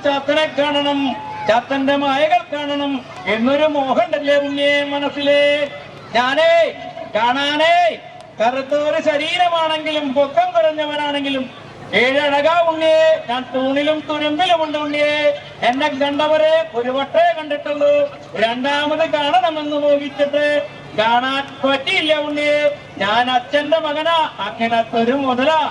ചാത്തനെ കാണണം, ചാത്തന്റെ മായകൾ കാണണം എന്നൊരു മോഹമുണ്ടല്ലേ ഉണ്ണിയെ മനസ്സിലെ. ഞാനേ കാണാനേ കറുത്തൊരു ശരീരമാണെങ്കിലും പൊക്കം കുറഞ്ഞവനാണെങ്കിലും ഏഴഴകാ ഉണ്ണിയെ. ഞാൻ തൂണിലും തുരുമ്പിലുമുണ്ട് ഉണ്ണിയെ. എന്നെ കണ്ടവരെ ഒരു വട്ടേ കണ്ടിട്ടുള്ളൂ, രണ്ടാമത് കാണണമെന്ന് മോഹിച്ചിട്ട് കാണാൻ പറ്റിയില്ല ഉണ്ണിയെ. ഞാൻ അച്ഛന്റെ മകനാ, അങ്ങനത്തൊരു മുതലാ.